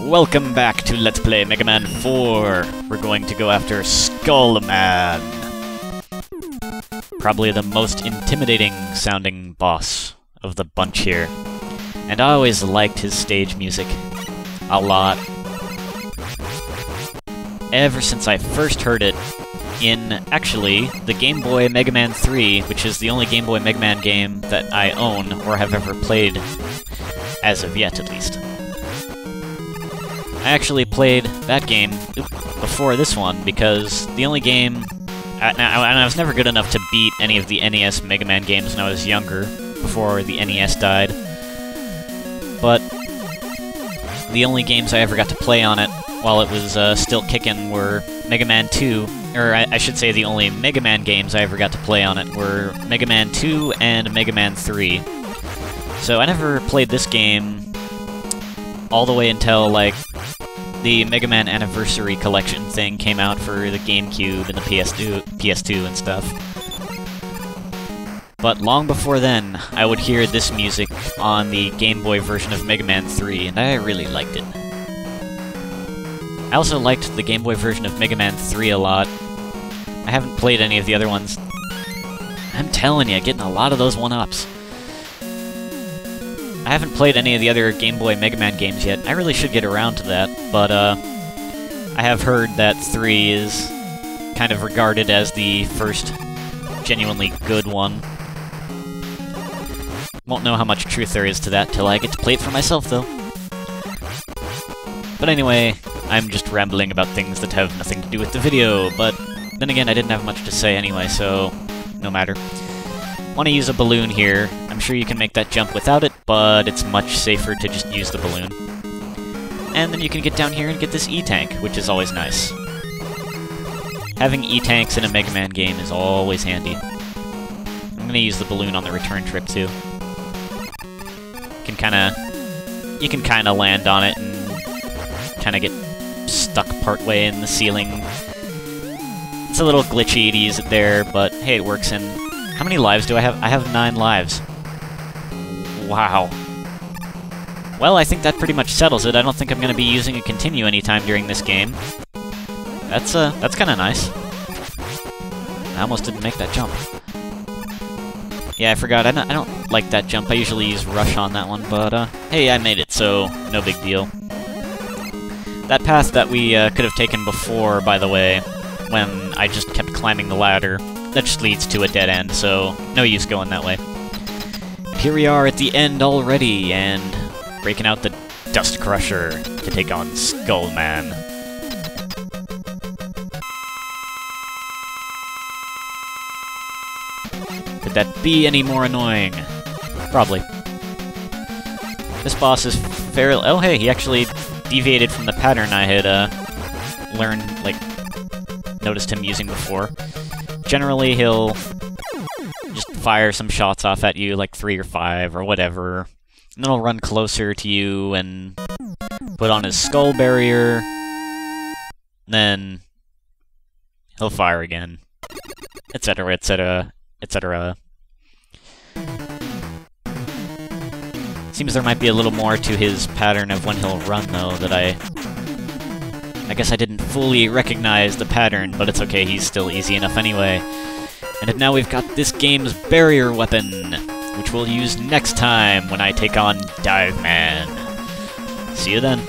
Welcome back to Let's Play Mega Man 4. We're going to go after Skullman. Probably the most intimidating sounding boss of the bunch here. And I always liked his stage music a lot. Ever since I first heard it in, actually, the Game Boy Mega Man 3, which is the only Game Boy Mega Man game that I own or have ever played, as of yet at least. I actually played that game before this one, because the only game... and I was never good enough to beat any of the NES Mega Man games when I was younger, before the NES died. But the only games I ever got to play on it while it was still kicking were Mega Man 2, or I should say the only Mega Man games I ever got to play on it were Mega Man 2 and Mega Man 3. So I never played this game all the way until, like, the Mega Man Anniversary Collection thing came out for the GameCube and the PS2 and stuff. But long before then, I would hear this music on the Game Boy version of Mega Man 3, and I really liked it. I also liked the Game Boy version of Mega Man 3 a lot. I haven't played any of the other ones. I'm telling you, getting a lot of those one-ups. I haven't played any of the other Game Boy Mega Man games yet. I really should get around to that, but I have heard that 3 is kind of regarded as the first genuinely good one. Won't know how much truth there is to that till I get to play it for myself, though. But anyway, I'm just rambling about things that have nothing to do with the video, but then again, I didn't have much to say anyway, so no matter. Want to use a balloon here. I'm sure you can make that jump without it, but it's much safer to just use the balloon. And then you can get down here and get this E-Tank, which is always nice. Having E-Tanks in a Mega Man game is always handy. I'm gonna use the balloon on the return trip, too. You can kinda land on it and kinda get stuck partway in the ceiling. It's a little glitchy to use it there, but hey, it works in... How many lives do I have? I have 9 lives. Wow. Well, I think that pretty much settles it. I don't think I'm going to be using a continue anytime during this game. That's kind of nice. I almost didn't make that jump. Yeah, I forgot. I don't like that jump. I usually use rush on that one, but hey, I made it, so no big deal. That path that we could have taken before, by the way, when I just kept climbing the ladder, that just leads to a dead end, so no use going that way. Here we are at the end already, and breaking out the Dust Crusher to take on Skullman. Could that be any more annoying? Probably. This boss is fairly... Oh hey, he actually deviated from the pattern I had learned, like, noticed him using before. Generally, he'll just fire some shots off at you, like 3 or 5 or whatever, and then he'll run closer to you and put on his skull barrier, then he'll fire again, etc., etc., etc. Seems there might be a little more to his pattern of when he'll run, though, that I guess I didn't fully recognize the pattern, but it's okay, he's still easy enough anyway. And now we've got this game's barrier weapon, which we'll use next time when I take on Dive Man. See you then.